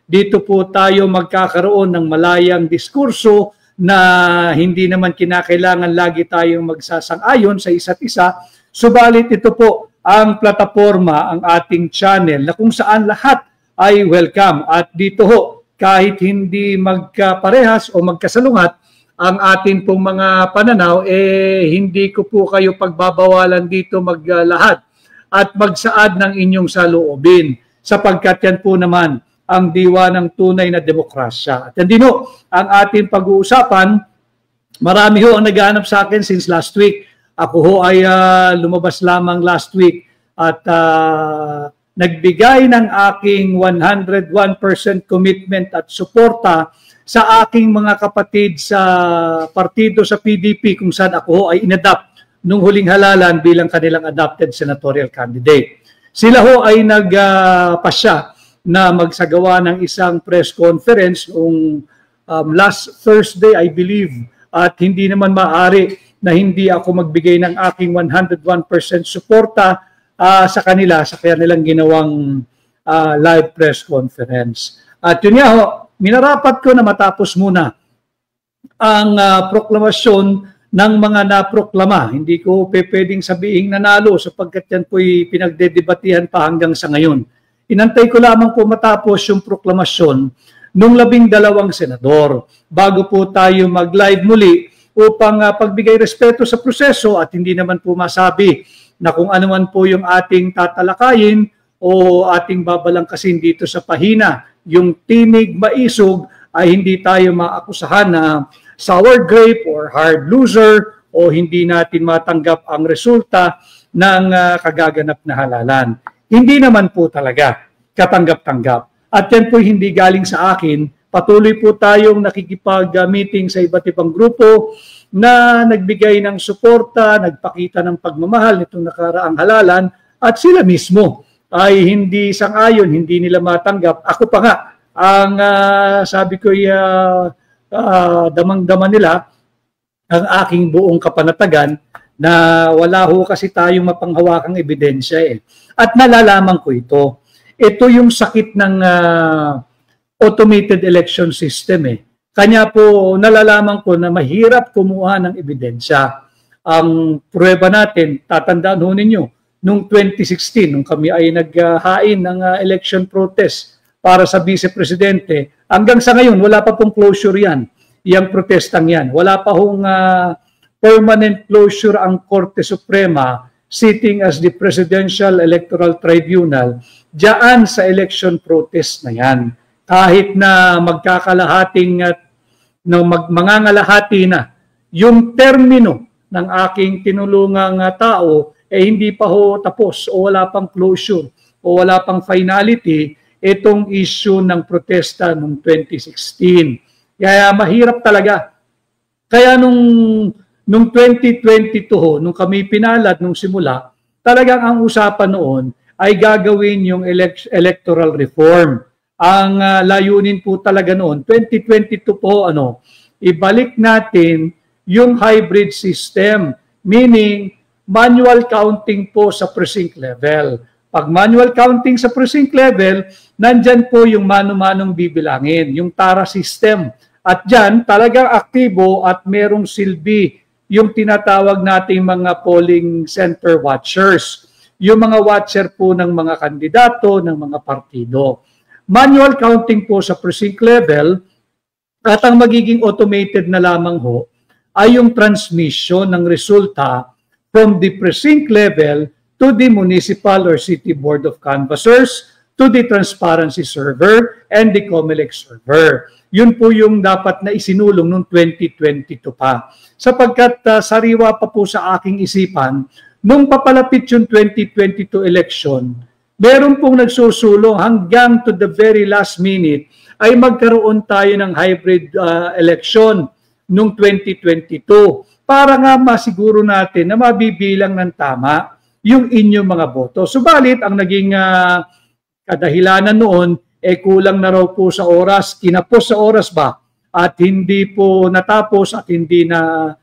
Dito po tayo magkakaroon ng malayang diskurso na hindi naman kinakailangan lagi tayong magsasang-ayon sa isa't isa. Subalit ito po ang plataforma, ang ating channel na kung saan lahat ay welcome. At dito ho, kahit hindi magkaparehas o magkasalungat ang atin pong mga pananaw, hindi ko po kayo pagbabawalan dito maglahad at magsaad ng inyong saloobin, sapagkat yan po naman ang diwa ng tunay na demokrasya. At yan din ho, ang ating pag-uusapan. Marami ho ang naghahanap sa akin since last week. Ako ho ay lumabas lamang last week at nagbigay ng aking 101% commitment at suporta sa aking mga kapatid sa partido sa PDP kung saan ako ho ay inadapt nung huling halalan bilang kanilang adopted senatorial candidate. Sila ho ay nagpasya na magsagawa ng isang press conference noong last Thursday, I believe, at hindi naman maaari na hindi ako magbigay ng aking 101% suporta sa kanila sa kanilang ginawang live press conference. At yun nga ho, minarapat ko na matapos muna ang proklamasyon ng mga naproklama. Hindi ko pwedeng sabihin nanalo sapagkat yan po'y pinagdedebatihan pa hanggang sa ngayon. Inantay ko lamang po matapos yung proklamasyon nung 12 senador bago po tayo mag-live muli upang pagbigay respeto sa proseso at hindi naman po masabi na kung ano man po yung ating tatalakayin o ating babalangkasin dito sa pahina. Yung tinig maisog ay hindi tayo maakusahan na sour grape or hard loser o hindi natin matanggap ang resulta ng kagaganap na halalan. Hindi naman po talaga katanggap-tanggap. At yan po hindi galing sa akin. Patuloy po tayong nakikipag-meeting sa iba't ibang grupo na nagbigay ng suporta, nagpakita ng pagmamahal nitong nakaraang halalan at sila mismo ay hindi sang-ayon, hindi nila matanggap. Ako pa nga, ang sabi ko damang-dama nila ang aking buong kapanatagan na wala ho kasi tayong mapanghawakang ebidensya eh. At nalalaman ko ito. Ito yung sakit ng automated election system eh. Kanya po nalalaman ko na mahirap kumuha ng ebidensya. Ang pruweba natin, tatandaan ho ninyo, noong 2016, nung kami ay naghain ng election protest para sa vice-presidente, hanggang sa ngayon, wala pa pong closure yan, yung protestang yan. Wala pa hong permanent closure ang Korte Suprema sitting as the Presidential Electoral Tribunal diyan sa election protest na yan. Kahit na magkakalahating mangangalahati na yung termino ng aking tinulungang tao hindi pa ho tapos o wala pang closure o wala pang finality itong issue ng protesta noong 2016. Kaya mahirap talaga. Kaya nung 2022 nung kami pinalad nung simula, talagang ang usapan noon ay gagawin yung electoral reform. Ang layunin po talaga noon, 2022 po, ibalik natin yung hybrid system, meaning manual counting po sa precinct level. Pag manual counting sa precinct level, nandyan po yung mano-manong bibilangin, yung TARA system. At dyan, talagang aktibo at merong silbi yung tinatawag nating mga polling center watchers. Yung mga watcher po ng mga kandidato, ng mga partido. Manual counting po sa precinct level at ang magiging automated na lamang ho ay yung transmission ng resulta from the precinct level to the municipal or city board of canvassers, to the transparency server and the COMELEC server. Yun po yung dapat na isinulong noong 2022 pa. Sapagkat sariwa pa po sa aking isipan, nung papalapit yung 2022 election, meron pong nagsusulong hanggang to the very last minute ay magkaroon tayo ng hybrid election noong 2022 para nga masiguro natin na mabibilang ng tama yung inyong mga boto. Subalit, ang naging kadahilanan noon kulang na raw po sa oras, kinapos sa oras ba at hindi po natapos at hindi na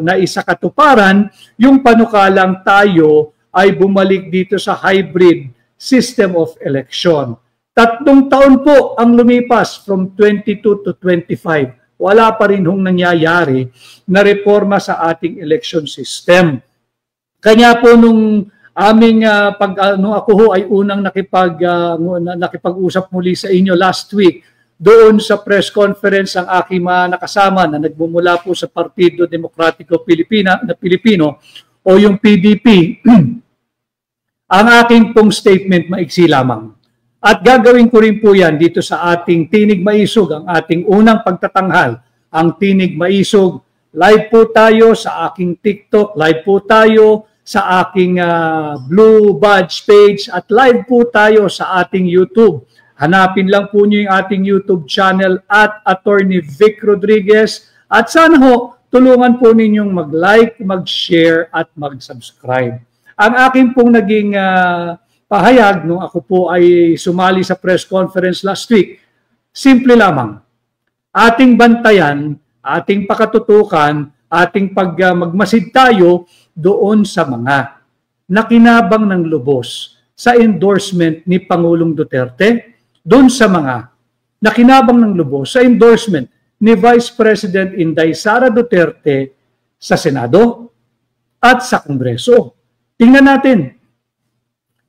naisakatuparan yung panukalang tayo ay bumalik dito sa hybrid system of election. 3 taon po ang lumipas from 22 to 25. Wala pa rin hong nangyayari na reforma sa ating election system. Kanya po nung aming nung ako ho ay unang nakipag-usap muli sa inyo last week, doon sa press conference ang aking mga nakasama na nagmumula po sa Partido Demokratiko Pilipino o yung PDP, ang aking pong statement maiksi lamang. At gagawin ko rin po yan dito sa ating Tinig Maisog, ang ating unang pagtatanghal, ang Tinig Maisog. Live po tayo sa aking TikTok, live po tayo sa aking Blue Badge page, at live po tayo sa ating YouTube. Hanapin lang po niyo yung ating YouTube channel at Attorney Vic Rodriguez. At sana ho, tulungan po ninyong mag-like, mag-share at mag-subscribe. Ang aking pong naging pahayag nung ako po ay sumali sa press conference last week, simple lamang. Ating bantayan, ating pakatutukan, ating magmasid tayo doon sa mga nakinabang ng lubos sa endorsement ni Pangulong Duterte, doon sa mga nakinabang ng lubos sa endorsement ni Vice President Inday Sara Duterte sa Senado at sa Kongreso. Tingnan natin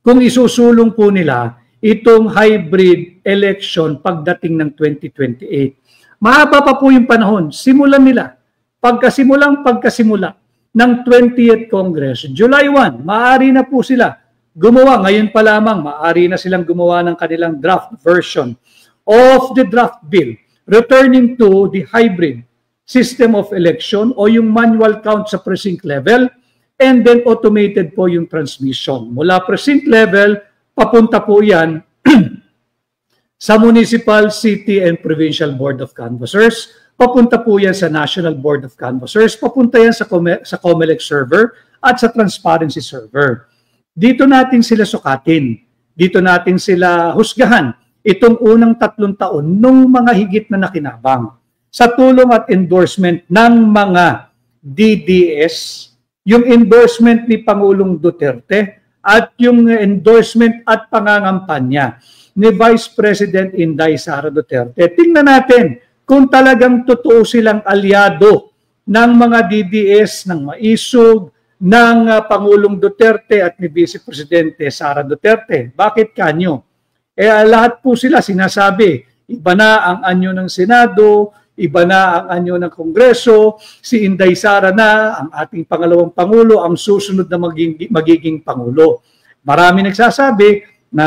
kung isusulong po nila itong hybrid election pagdating ng 2028. Mahaba pa po yung panahon. Simulan nila. Pagkasimula ng 20th Congress, July 1, maaari na po sila gumawa. Ngayon pa lamang, maaari na silang gumawa ng kanilang draft version of the draft bill returning to the hybrid system of election o yung manual count sa precinct level, and then automated po yung transmission. Mula precinct level, papunta po yan sa Municipal, City, and Provincial Board of Canvassers. Papunta po yan sa National Board of Canvassers. Papunta yan sa COMELEC server at sa Transparency server. Dito natin sila sukatin. Dito natin sila husgahan. Itong unang 3 taon nung mga higit na nakinabang sa tulong at endorsement ng mga DDS, yung endorsement ni Pangulong Duterte at yung endorsement at pangangampanya ni Vice President Inday Sara Duterte. Tingnan natin kung talagang totoo silang aliado ng mga DDS, ng Maisog, ng Pangulong Duterte at ni Vice Presidente Sara Duterte. Bakit kanyo? Lahat po sila sinasabi, iba na ang anyo ng Senado, iba na ang anyo ng Kongreso, si Inday Sara na, ang ating pangalawang Pangulo, ang susunod na magiging Pangulo. Marami nagsasabi na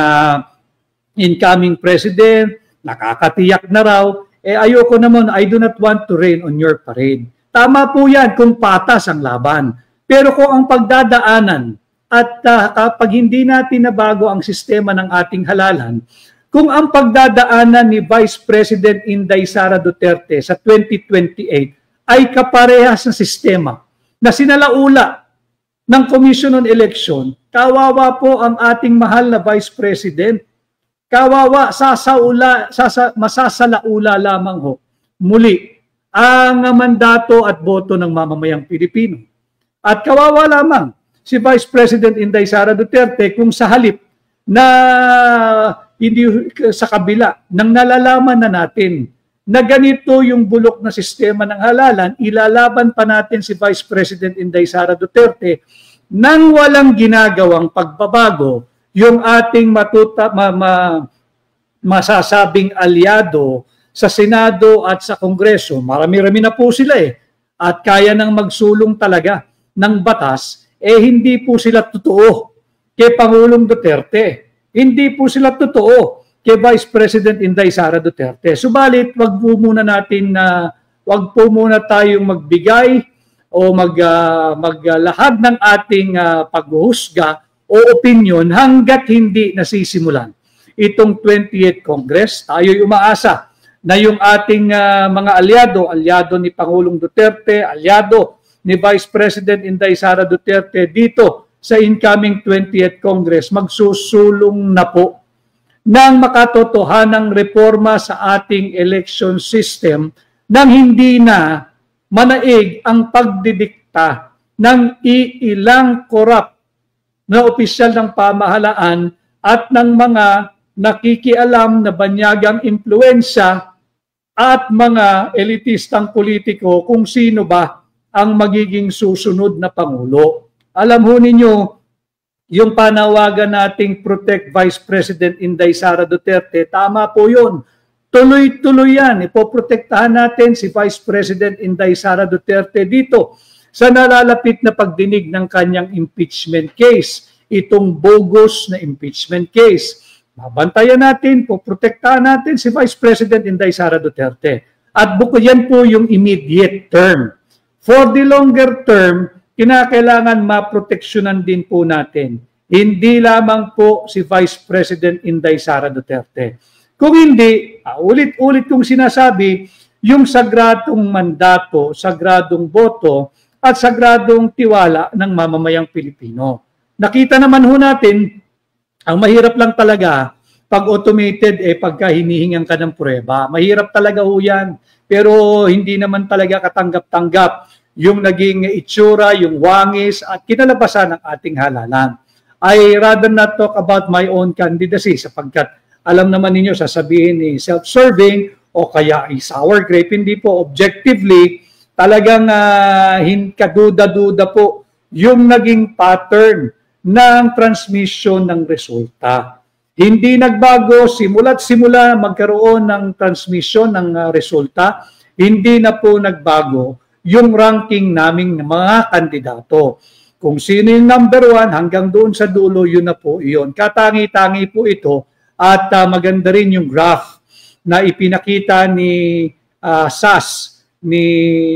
incoming President, nakakatiyak na raw, ayoko naman, I do not want to rain on your parade. Tama po yan kung patas ang laban. Pero kung ang pagdadaanan at kapag hindi natin nabago ang sistema ng ating halalan, kung ang pagdadaanan ni Vice President Inday Sara Duterte sa 2028 ay kaparehas ng sistema na sinalaula ng Commission on Election, kawawa po ang ating mahal na Vice President. Kawawa, masasalaula lamang ho muli ang mandato at boto ng mamamayang Pilipino. At kawawa lamang si Vice President Inday Sara Duterte kung sa halip na hindi sa kabila nang nalalaman na natin na ganito yung bulok na sistema ng halalan, ilalaban pa natin si Vice President Inday Sara Duterte nang walang ginagawang pagbabago yung ating masasabing aliado sa Senado at sa Kongreso. Marami-rami na po sila at kaya nang magsulong talaga ng batas, hindi po sila totoo kay Pangulong Duterte. Hindi po sila totoo kay Vice President Inday Sara Duterte. Subalit, wag po muna tayong magbigay o maglahad ng ating paghuhusga o opinion hanggat hindi nasisimulan itong 20th Congress. Tayo'y umaasa na yung ating mga aliado ni Pangulong Duterte, aliado ni Vice President Inday Sara Duterte dito sa incoming 20th Congress, magsusulong na po ng makatotohanang reforma sa ating election system nang hindi na manaig ang pagdidikta ng iilang korap na opisyal ng pamahalaan at ng mga nakikialam na banyagang impluensya at mga elitistang politiko kung sino ba ang magiging susunod na Pangulo. Alam ho ninyo, yung panawagan nating Protect Vice President Inday Sara Duterte, tama po yun. Tuloy-tuloy yan. Ipoprotektahan natin si Vice President Inday Sara Duterte dito sa nalalapit na pagdinig ng kanyang impeachment case. Itong bogus na impeachment case. Mabantayan natin, poprotektahan natin si Vice President Inday Sara Duterte. At bukod yan po yung immediate term. For the longer term, kinakailangan maproteksyonan din po natin. Hindi lamang po si Vice President Inday Sara Duterte. Kung hindi, ulit-ulit kong sinasabi, yung sagradong mandato, sagradong boto, at sagradong tiwala ng mamamayang Pilipino. Nakita naman ho natin, ang mahirap lang talaga, pag automated, pagka hinihingan ka ng pruweba. Mahirap talaga ho yan. Pero hindi naman talaga katanggap-tanggap yung naging itsura, yung wangis, at kinalabasan ng ating halalan. I rather not talk about my own candidacy sapagkat alam naman ninyo, sasabihin ni self-serving o kaya sour grape. Hindi po, objectively, talagang kaduda-duda po yung naging pattern ng transmission ng resulta. Hindi nagbago, simula't simula magkaroon ng transmission ng resulta, hindi na po nagbago yung ranking naming mga kandidato. Kung sino yung number 1 hanggang doon sa dulo, yun na po iyon. Katangi-tangi po ito at maganda rin yung graph na ipinakita ni SAS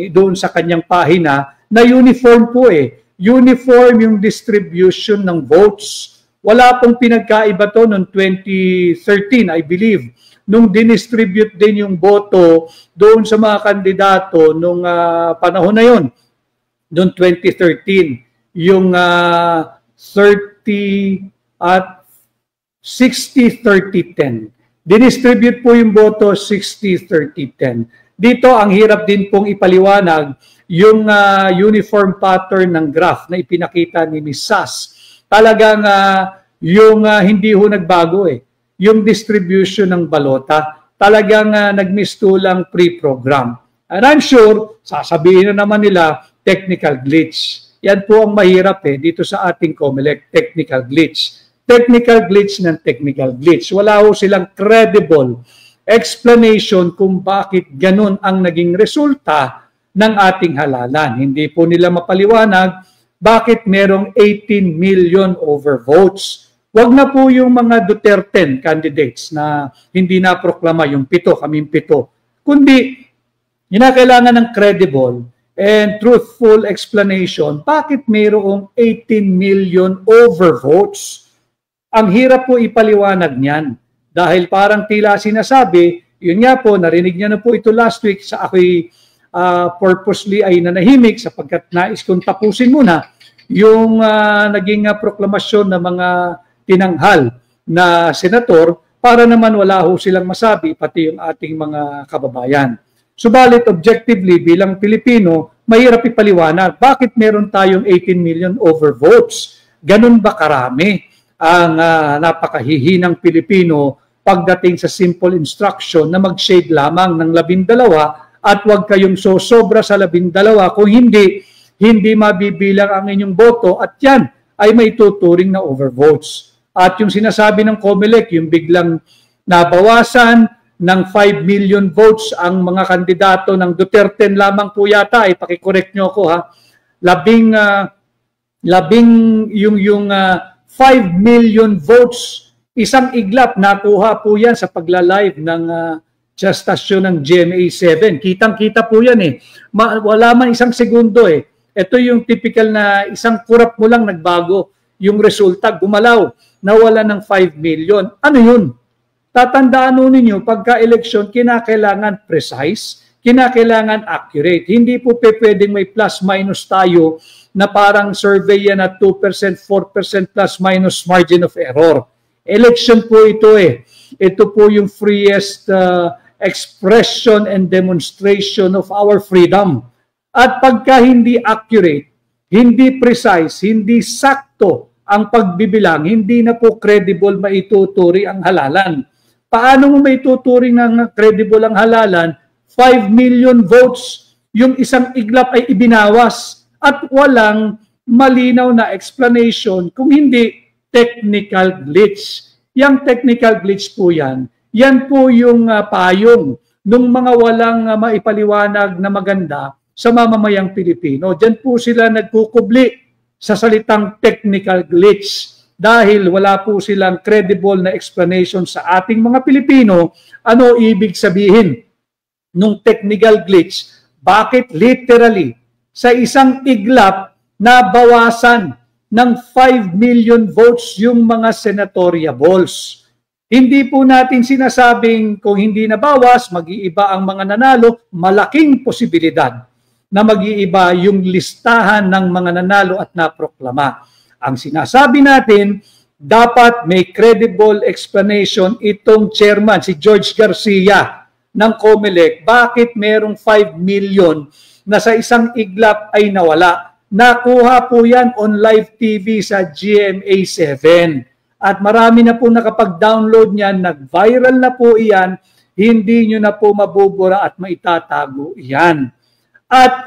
doon sa kanyang pahina na uniform po uniform yung distribution ng votes. Wala pong pinagkaiba to noong 2013, I believe. Nung dinistribute din yung boto doon sa mga kandidato nung panahon na yon, noong 2013, yung 30 at 60-30-10. Dinistribute po yung boto 60-30-10. Dito, ang hirap din pong ipaliwanag yung uniform pattern ng graph na ipinakita ni Ms. Sas. Talagang yung hindi ho nagbago yung distribution ng balota. Talagang nagmistulang pre-program. And I'm sure, sasabihin na naman nila, technical glitch. Yan po ang mahirap dito sa ating COMELEC, technical glitch. Technical glitch ng technical glitch. Wala ho silang credible explanation kung bakit ganun ang naging resulta ng ating halalan. Hindi po nila mapaliwanag bakit merong 18 million overvotes. Wag na po yung mga Duterte candidates na hindi na proklama yung 7, kaming 7. Kundi, kinakailangan ng credible and truthful explanation bakit mayroong 18 million overvotes. Ang hirap po ipaliwanag niyan. Dahil parang tila sinasabi, yun nga po, narinig niya na po ito last week sa ako'y purposely ay nanahimik sapagkat nais kong tapusin muna yung naging proklamasyon ng mga tinanghal na senator para naman wala ho silang masabi pati yung ating mga kababayan. Subalit objectively bilang Pilipino, mahirap ipaliwanag bakit meron tayong 18 million overvotes. Ganun ba karami ang napakahihinang Pilipino pagdating sa simple instruction na mag-shade lamang ng 12 at huwag kayong sosobra sa 12 kung hindi mabibilang ang inyong boto at yan ay may tuturing na overvotes. At yung sinasabi ng COMELEC, yung biglang nabawasan ng 5 million votes ang mga kandidato ng Duterte lamang po yata, pakicorrect nyo ako yung 5 million votes, isang iglap, nakuha po yan sa pagla-live ng stasyon ng GMA7. Kitang-kita po yan wala man isang segundo Ito yung typical na isang kurap mo lang nagbago. Yung resulta, gumalaw, nawala ng 5 million. Ano yun? Tatandaan ninyo, pagka-eleksyon, kinakailangan precise, kinakailangan accurate. Hindi po pwedeng may plus-minus tayo na parang survey yan at 2%, 4% plus-minus margin of error. Election po ito Ito po yung freest expression and demonstration of our freedom. At pagka hindi accurate, hindi precise, hindi sakto ang pagbibilang, hindi na po credible maituturi ang halalan. Paano mo maituturing ng credible ang halalan? 5 million votes, yung isang iglap ay ibinawas at walang malinaw na explanation kung hindi technical glitch. Yang technical glitch po yan po yung payong ng mga walang maipaliwanag na maganda sa mamamayang Pilipino. Diyan po sila nagkukubli sa salitang technical glitch dahil wala po silang credible na explanation sa ating mga Pilipino ano ibig sabihin nung technical glitch. Bakit literally sa isang iglap na bawasan ng 5 million votes yung mga senatoriables. Hindi po natin sinasabing kung hindi nabawas, mag-iiba ang mga nanalo, malaking posibilidad na mag-iiba yung listahan ng mga nanalo at naproklama. Ang sinasabi natin, dapat may credible explanation itong chairman, si George Garcia ng COMELEC, bakit merong 5 million na sa isang iglap ay nawala. Nakuha po yan on live TV sa GMA7. At marami na po nakapag-download niyan, nag-viral na po iyan, hindi nyo na po mabubura at maitatago iyan. At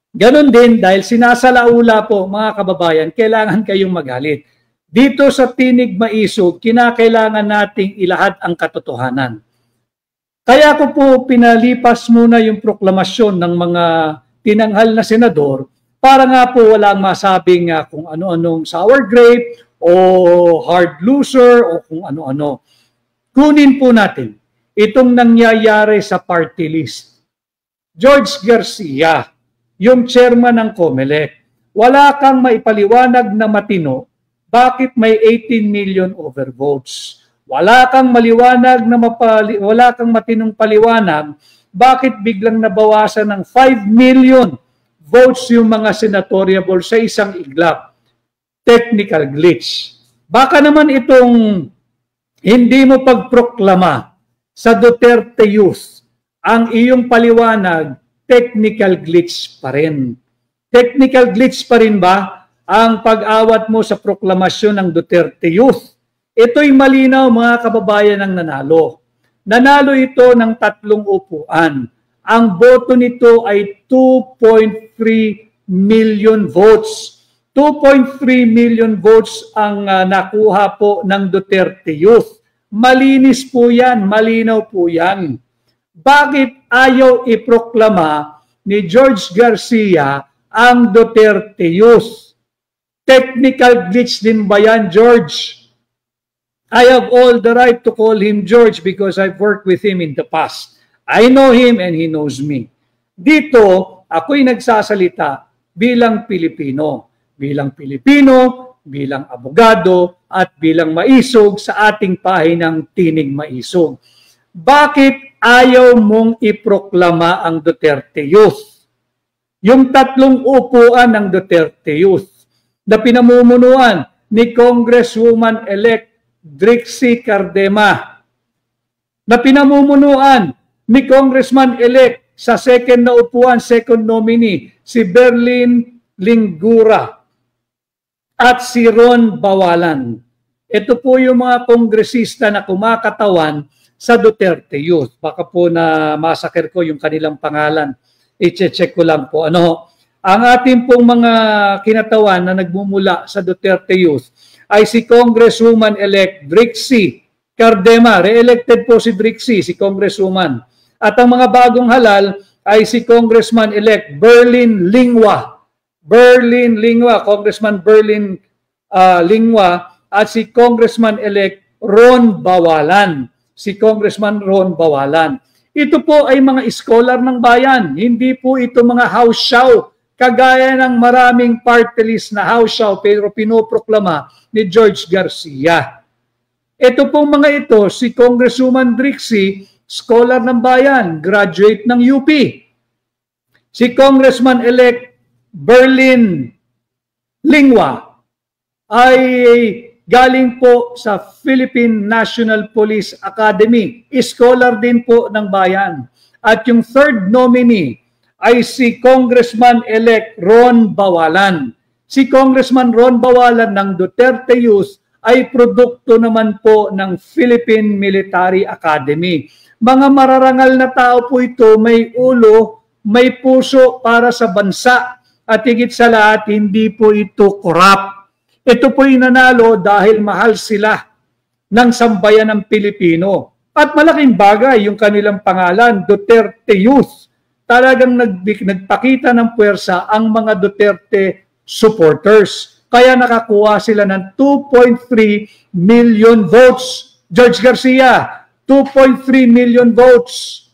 ganun din, dahil sinasalaula po mga kababayan, kailangan kayong magalit. Dito sa Tinig Maisog, kinakailangan nating ilahad ang katotohanan. Kaya ko po pinalipas muna yung proklamasyon ng mga tinanghal na senador para nga po walang masabing kung ano-anong sour grape o hard loser o kung ano-ano. Kunin po natin itong nangyayari sa party list. George Garcia, yung chairman ng COMELEC, wala kang maipaliwanag na matino bakit may 18 million overvotes. Wala kang maliwanag na wala kang matinong paliwanag bakit biglang nabawasan ng 5 million votes yung mga senatoriable sa isang iglap. Technical glitch. Baka naman itong hindi mo pagproklama sa Duterte Youth, ang iyong paliwanag, technical glitch pa rin. Technical glitch pa rin ba ang pag-awat mo sa proklamasyon ng Duterte Youth? Ito'y malinaw mga kababayan ng nanalo. Nanalo ito ng 3 upuan. Ang boto nito ay 2.3 million votes. 2.3 million votes ang nakuha po ng Duterte Youth. Malinis po yan, malinaw po yan. Bakit ayaw iproklama ni George Garcia ang Duterte Youth? Technical glitch din ba yan, George? I have all the right to call him George because I've worked with him in the past. I know him and he knows me. Dito, ako'y nagsasalita bilang Pilipino. Bilang Pilipino, bilang abogado, at bilang maisog sa ating pahinang Tinig Maisog. Bakit ayaw mong iproklama ang Duterte Youth? Yung 3 upuan ng Duterte Youth na pinamumunuan ni Congresswoman-elect Drixie Cardema, na pinamumunuan ni Congressman-elect sa second na upuan, second nominee, si Berlin Lingura at si Ron Bawalan. Ito po yung mga kongresista na kumakatawan sa Duterte Youth. Baka po na masakir ko yung kanilang pangalan. I-check ko lang po. Ang ating pong mga kinatawan na nagmumula sa Duterte Youth ay si Congresswoman-elect Drixie Cardema. Re-elected po si Drixie, si Congresswoman. At ang mga bagong halal ay si Congressman-elect Berlin Lingua. Congressman Berlin Lingua at si Congressman-elect Ron Bawalan. Si Congressman Ron Bawalan. Ito po ay mga scholar ng bayan. Hindi po ito mga house show. Kagaya ng maraming party list na house show pero pinoproklama ni George Garcia. Ito pong mga ito, si Congresswoman Drixie, scholar ng bayan, graduate ng UP. Si Congressman-elect Berlin Lingua ay galing po sa Philippine National Police Academy. Scholar din po ng bayan. At yung third nominee ay si Congressman-elect Ron Bawalan. Si Congressman Ron Bawalan ng Duterte Youth ay produkto naman po ng Philippine Military Academy. Mga mararangal na tao po ito, may ulo, may puso para sa bansa at higit sa lahat, hindi po ito corrupt. Ito po inanalo dahil mahal sila ng sambayan ng Pilipino. At malaking bagay yung kanilang pangalan, Duterte Youth. Talagang nagpakita ng puwersa ang mga Duterte supporters. Kaya nakakuha sila ng 2.3 million votes. George Garcia, 2.3 million votes.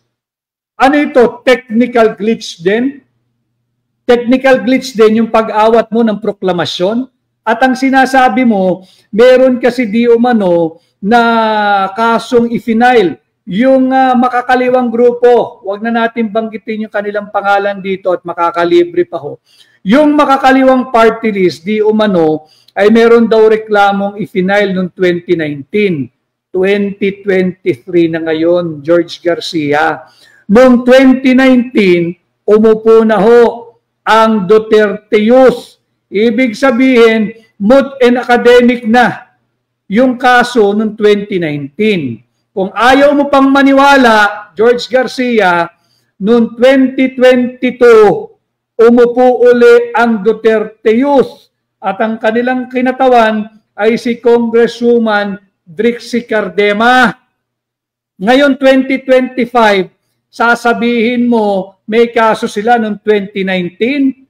Ano ito? Technical glitch din? Technical glitch din yung pag-awat mo ng proklamasyon. At ang sinasabi mo, meron kasi di umano na kasong i-final. Yung makakaliwang grupo, wag na natin banggitin yung kanilang pangalan dito at makakalibre pa ho. Yung makakaliwang party list, di umano, ay meron daw reklamong i-final noong 2019. 2023 na ngayon, George Garcia. Noong 2019, umupo na ho ang Duterte Youth. Ibig sabihin, moot and academic na yung kaso noong 2019. Kung ayaw mo pang maniwala, George Garcia, noong 2022, umupo uli ang Duterte Youth at ang kanilang kinatawan ay si Congresswoman Drixie Cardema. Ngayon 2025, sasabihin mo may kaso sila noong 2019?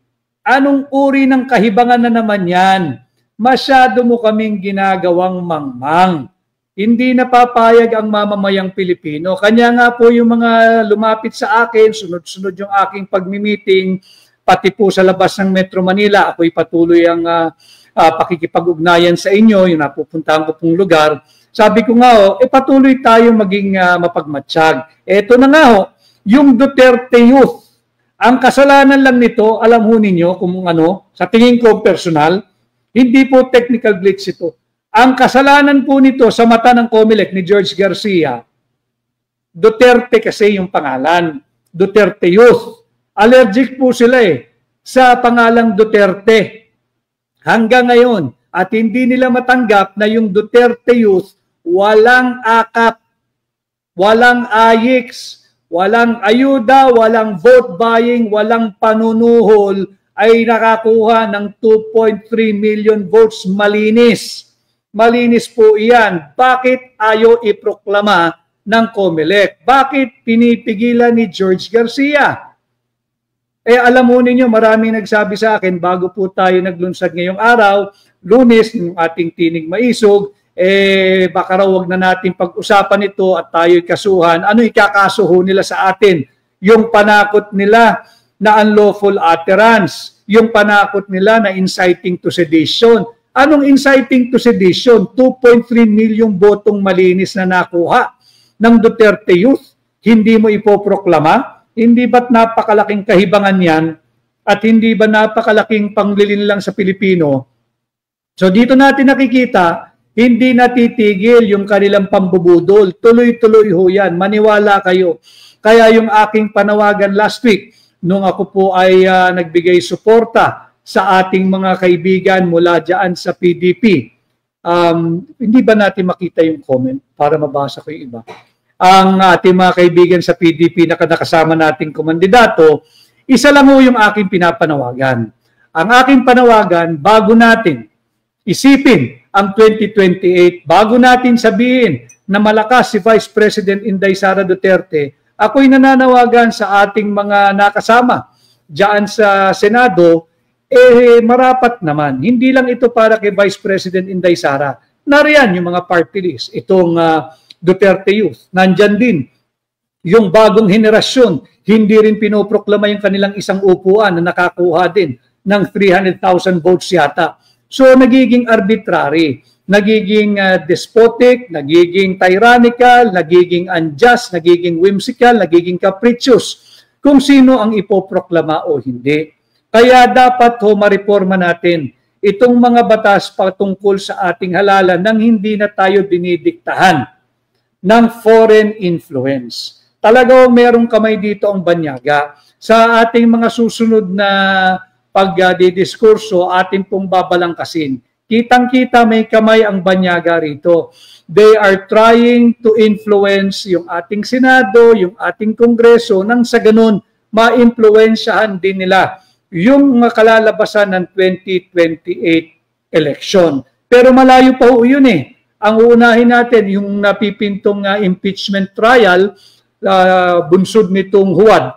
Anong uri ng kahibangan na naman yan? Masyado mo kaming ginagawang mangmang. Hindi napapayag ang mamamayang Pilipino. Kanya nga po yung mga lumapit sa akin, sunod-sunod yung aking pagmi-meeting, pati po sa labas ng Metro Manila, ako'y patuloy ang pakikipag-ugnayan sa inyo, yung napupuntahan ko pong lugar. Sabi ko nga, patuloy tayo maging mapagmatsyag. Eto na nga, yung Duterte Youth. Ang kasalanan lang nito, alam ho ninyo kung ano, sa tingin ko personal, hindi po technical glitch ito. Ang kasalanan po nito sa mata ng COMELEC ni George Garcia, Duterte kasi yung pangalan, Duterte Youth. Allergic po sila sa pangalang Duterte. Hanggang ngayon, at hindi nila matanggap na yung Duterte Youth walang akap, walang AYIX, walang ayuda, walang vote buying, walang panunuhol, ay nakakuha ng 2.3 million votes malinis. Malinis po iyan. Bakit ayaw iproklama ng COMELEC? Bakit pinipigilan ni George Garcia? Alam mo ninyo, maraming nagsabi sa akin, bago po tayo naglunsad ngayong araw, Lunes, yung ating tinig maisog, baka raw wag na natin pag-usapan ito at tayo'y kasuhan. Ano ikakasuho nila sa atin? Yung panakot nila na unlawful utterance, yung panakot nila na inciting to sedition. Anong inciting to sedition? 2.3 milyong botong malinis na nakuha ng Duterte Youth. Hindi mo ipoproklama? Hindi ba't napakalaking kahibangan yan? At hindi ba napakalaking panglilin lang sa Pilipino? So dito natin nakikita, hindi natitigil yung kanilang pambubudol. Tuloy-tuloy ho yan. Maniwala kayo. Kaya yung aking panawagan last week, nung ako po ay nagbigay suporta sa ating mga kaibigan mula dyan sa PDP, hindi ba natin makita yung comment para mabasa ko yung iba? Ang ating mga kaibigan sa PDP na nakasama nating kumandidato, isa lang ho yung aking pinapanawagan. Ang aking panawagan, bago natin isipin ang 2028, bago natin sabihin na malakas si Vice President Inday Sara Duterte, ako'y nananawagan sa ating mga nakasama dyan sa Senado, marapat naman. Hindi lang ito para kay Vice President Inday Sara. Nariyan yung mga party list, itong Duterte Youth. Nandyan din yung bagong henerasyon, hindi rin pinoproklama yung kanilang isang upuan na nakakuha din ng 300,000 votes yata. So nagiging arbitrary, nagiging despotic, nagiging tyrannical, nagiging unjust, nagiging whimsical, nagiging capricious kung sino ang ipoproklama o hindi. Kaya dapat ma-reforma natin itong mga batas patungkol sa ating halalan nang hindi na tayo dinidiktahan ng foreign influence. Talagang merong kamay dito ang banyaga. Sa ating mga susunod na pag didiskurso, atin pong babalangkasin. Kitang-kita may kamay ang banyaga rito. They are trying to influence yung ating Senado, yung ating Kongreso, nang sa ganun, ma-influensyahan din nila yung kalalabasan ng 2028 election. Pero malayo pa ho yun eh. Ang uunahin natin, yung napipintong impeachment trial, bunsod nitong huwad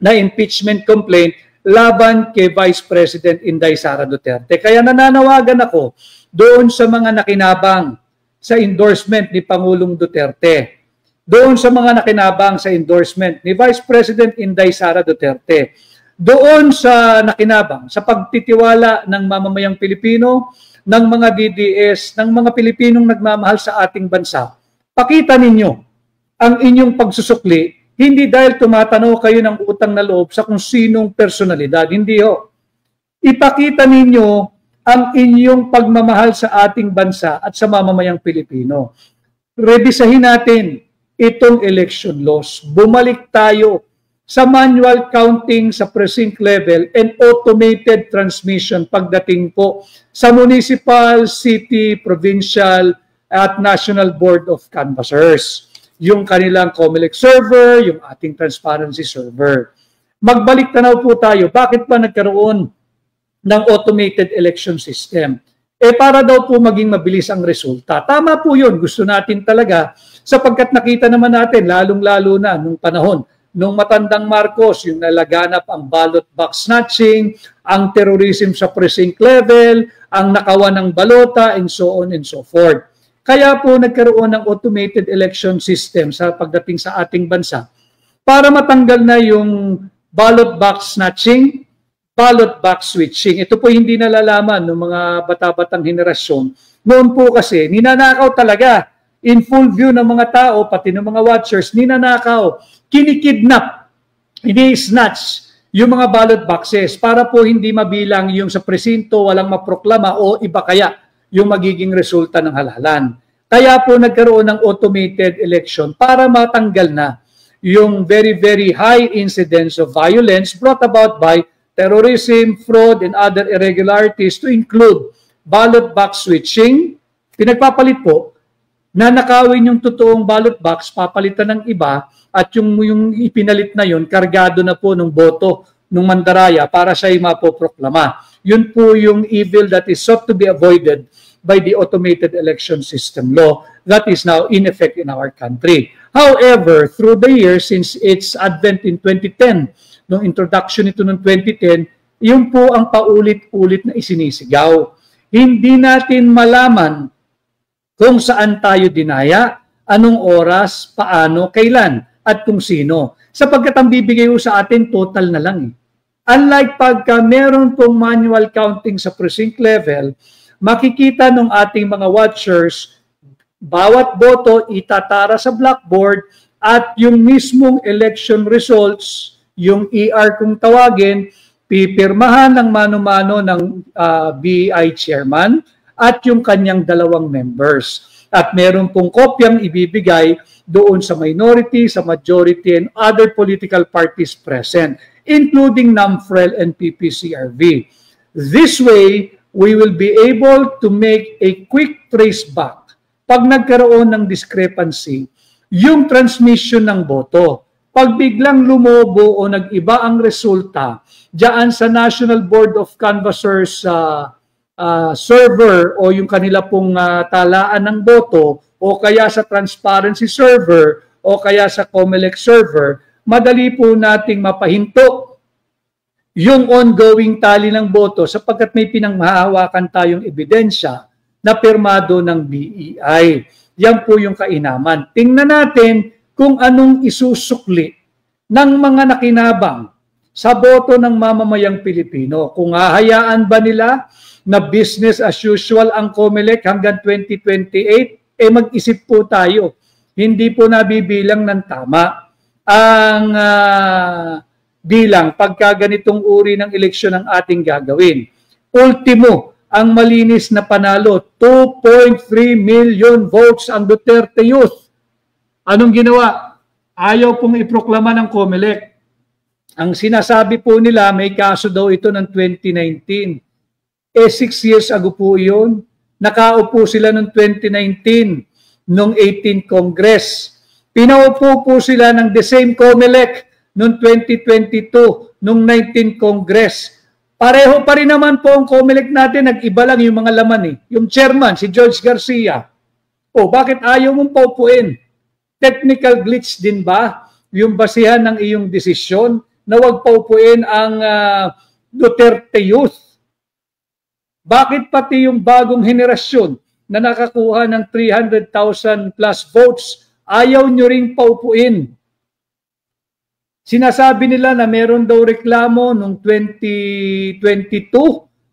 na impeachment complaint laban kay Vice President Inday Sara Duterte. Kaya nananawagan ako doon sa mga nakinabang sa endorsement ni Pangulong Duterte, doon sa mga nakinabang sa endorsement ni Vice President Inday Sara Duterte, doon sa nakinabang sa pagtitiwala ng mamamayang Pilipino, ng mga DDS, ng mga Pilipinong nagmamahal sa ating bansa. Pakita ninyo ang inyong pagsusukli, hindi dahil tumatanaw kayo ng utang na loob sa kung sinong personalidad. Hindi ho. Ipakita ninyo ang inyong pagmamahal sa ating bansa at sa mamamayang Pilipino. Revisahin natin itong election laws. Bumalik tayo sa manual counting sa precinct level and automated transmission pagdating po sa municipal, city, provincial at national board of canvassers. Yung kanilang COMELEC server, yung ating transparency server. Magbalik tanaw po tayo, bakit ba nagkaroon ng automated election system? Para daw po maging mabilis ang resulta. Tama po yun, gusto natin talaga, sapagkat nakita naman natin, lalong-lalo na nung panahon, nung matandang Marcos, yung nalaganap ang ballot box snatching, ang terrorism sa precinct level, ang nakawan ng balota, and so on and so forth. Kaya po nagkaroon ng automated election system sa pagdating sa ating bansa para matanggal na yung ballot box snatching, ballot box switching. Ito po hindi nalalaman ng mga bata-batang henerasyon. Noon po kasi, ninanakaw talaga. In full view ng mga tao, pati ng mga watchers, ninanakaw, kinikidnap, ini-snatch yung mga ballot boxes para po hindi mabilang yung sa presinto, walang maproklama o iba kaya yung magiging resulta ng halalan. Kaya po nagkaroon ng automated election para matanggal na yung very, very high incidence of violence brought about by terrorism, fraud, and other irregularities to include ballot box switching. Pinagpapalit po, nanakawin yung totoong ballot box, papalitan ng iba, at yung ipinalit na yun, kargado na po ng boto ng mandaraya para siya'y mapoproklama. Yun po yung evil that is sought to be avoided by the automated election system law that is now in effect in our country. However, through the years, since its advent in 2010, nung introduction nito noong 2010, yun po ang paulit-ulit na isinisigaw. Hindi natin malaman kung saan tayo dinaya, anong oras, paano, kailan, at kung sino. Sapagkat ang bibigay sa atin, total na lang. Unlike pagka meron pong manual counting sa precinct level, makikita ng ating mga watchers, bawat boto itatara sa blackboard at yung mismong election results, yung ER kung tawagin, pipirmahan ng mano-mano ng BI chairman at yung kanyang dalawang members. At meron pong kopyang ibibigay doon sa minority, sa majority, and other political parties present, including NAMFREL and PPCRV. This way, we will be able to make a quick trace back pag nagkaroon ng discrepancy, yung transmission ng boto. Pag biglang lumobo o nag-iba ang resulta diyan sa National Board of Canvassers server o yung kanila pong talaan ng boto o kaya sa transparency server o kaya sa COMELEC server, madali po nating mapahinto yung ongoing tally ng boto sapagkat may pinanghahawakan tayong ebidensya na pirmado ng BEI. Yan po yung kainaman. Tingnan natin kung anong isusukli ng mga nakinabang sa boto ng mamamayang Pilipino. Kung hahayaan ba nila na business as usual ang COMELEC hanggang 2028, mag-isip po tayo. Hindi po nabibilang ng tama ang bilang pagka ganitong uri ng eleksyon ang ating gagawin. Ultimo, ang malinis na panalo, 2.3 million votes ang Duterte Youth. Anong ginawa? Ayaw pong iproklama ng COMELEC. Ang sinasabi po nila, may kaso daw ito ng 2019. 6 years ago po yun. Nakaupo sila noong 2019, noong 18th Congress. Pinaupo po sila ng the same COMELEC noong 2022, noong 19th Congress. Pareho pa rin naman po ang COMELEC natin, nag-iba lang yung mga laman eh. Yung chairman, si George Garcia. Bakit ayaw mong paupuin? Technical glitch din ba yung basihan ng iyong desisyon na wag paupuin ang Duterte Youth? Bakit pati yung bagong henerasyon na nakakuha ng 300,000 plus votes, ayaw nyo ring paupuin? Sinasabi nila na meron daw reklamo noong 2022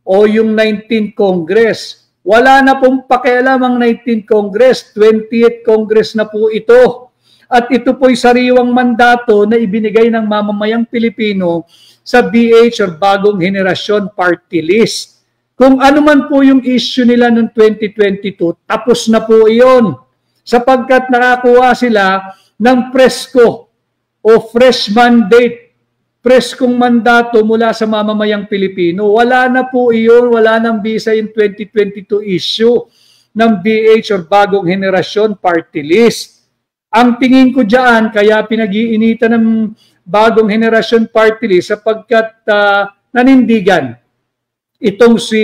o yung 19th Congress. Wala na pong pakialam ang 19th Congress, 20th Congress na po ito. At ito po'y sariwang mandato na ibinigay ng mamamayang Pilipino sa BH or Bagong Henerasyon Party List. Kung ano man po yung issue nila noong 2022, tapos na po iyon. Sapagkat nakakuha sila ng presko o fresh mandate, preskong mandato mula sa mamamayang Pilipino. Wala na po iyon, wala nang bisa yung 2022 issue ng BH or Bagong Henerasyon Party List. Ang tingin ko dyan, kaya pinag-iinitan ng Bagong Henerasyon Party List sapagkat nanindigan itong si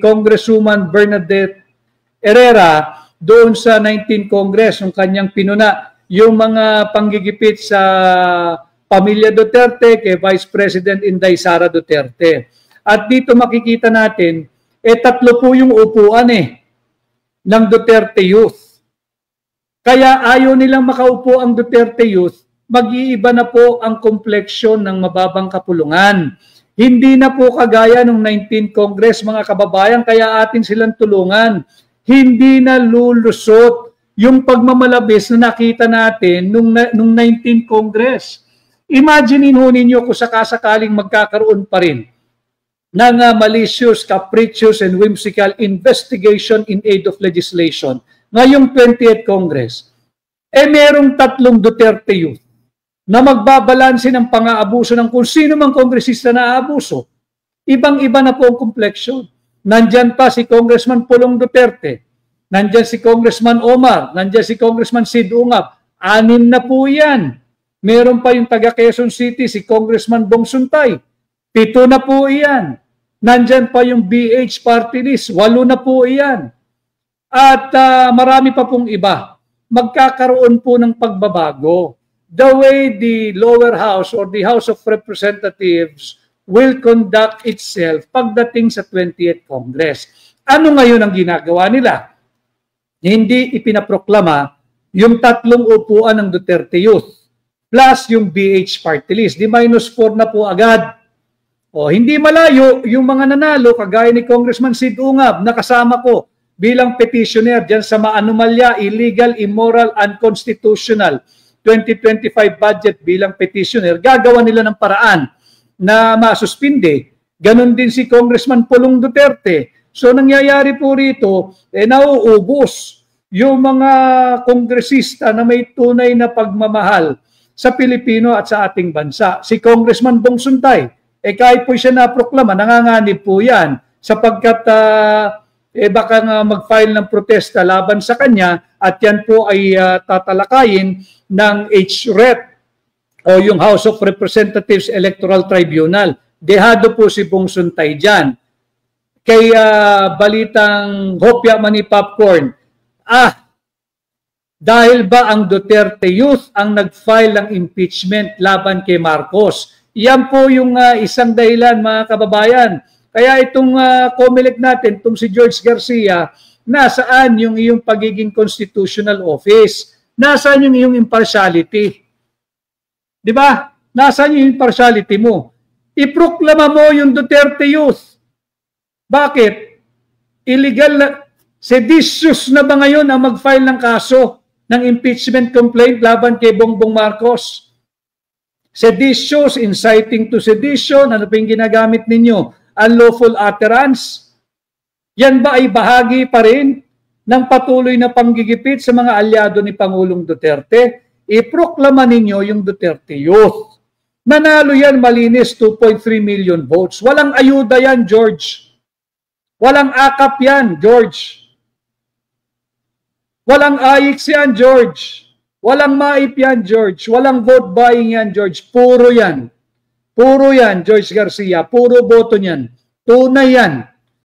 Congresswoman Bernadette Herrera doon sa 19th Congress, yung kanyang pinuna, yung mga panggigipit sa pamilya Duterte kay Vice President Inday Sara Duterte. At dito makikita natin, tatlo po yung upuan ng Duterte Youth. Kaya ayaw nilang makaupo ang Duterte Youth, mag-iiba na po ang kompleksyon ng mababang kapulungan. Hindi na po kagaya ng 19th Congress, mga kababayan, kaya atin silang tulungan. Hindi na lulusot yung pagmamalabis na nakita natin nung 19th Congress. Imagine ho ninyo kung sakasakaling magkakaroon pa rin ng malicious, capricious, and whimsical investigation in aid of legislation ngayong 20th Congress. Merong tatlong Duterte Youth na magbabalanse ng pang-aabuso ng kung sino mang kongresista na aabuso. Ibang-iba na po ang kompleksyon. Nandyan pa si Congressman Pulong Duterte, nandyan si Congressman Omar, nandyan si Congressman Sid Ungab. 6 na po yan. Meron pa yung taga Quezon City, si Congressman Bong Suntay. 7 na po iyan. Nandyan pa yung BH Party List. 8 na po iyan. At marami pa pong iba. Magkakaroon po ng pagbabago. The way the lower house or the House of Representatives will conduct itself pagdating sa 20th Congress. Ano ngayon ang ginagawa nila? Hindi ipinaproklama yung 3 upuan ng Duterte Youth plus yung BH Party List. Di -4 na po agad. Hindi malayo yung mga nanalo kagaya ni Congressman Sid Ungab na kasama ko bilang petitioner dyan sa maanumalya, illegal, immoral, unconstitutional 2025 budget bilang petitioner. Gagawa nila ng paraan na masuspinde. Ganon din si Congressman Pulong Duterte. So nangyayari po rito, nauubos yung mga kongresista na may tunay na pagmamahal sa Pilipino at sa ating bansa. Si Congressman Bong Suntay, kahit po siya naproklama, nanganganib po yan sapagkat baka nga mag-file ng protesta laban sa kanya at yan po ay tatalakayin ng HREP o yung House of Representatives Electoral Tribunal. Dehado po si Bong Suntay dyan. Kaya balitang hopya mani popcorn, dahil ba ang Duterte Youth ang nag-file ng impeachment laban kay Marcos? Yan po yung isang dahilan, mga kababayan. Kaya itong COMELEC natin, itong si George Garcia, nasaan yung iyong pagiging constitutional office? Nasaan yung iyong impartiality? Di ba? Nasaan yung impartiality mo? Iproklama mo yung Duterte Youth. Bakit? Illegal na, seditious na ba ngayon ang mag-file ng kaso ng impeachment complaint laban kay Bongbong Marcos? Seditious, inciting to sedition, ano pa yung ginagamit ninyo? Unlawful utterance? Yan ba ay bahagi pa rin ng patuloy na panggigipit sa mga alyado ni Pangulong Duterte? Iproklama ninyo yung Duterte Youth. Nanalo yan malinis, 2.3 million votes. Walang ayuda yan, George. Walang akap yan, George. Walang AIX yan, George. Walang MAIP yan, George. Walang vote buying yan, George. Puro yan. Puro yan, George Garcia. Puro boto niyan. Tunay yan.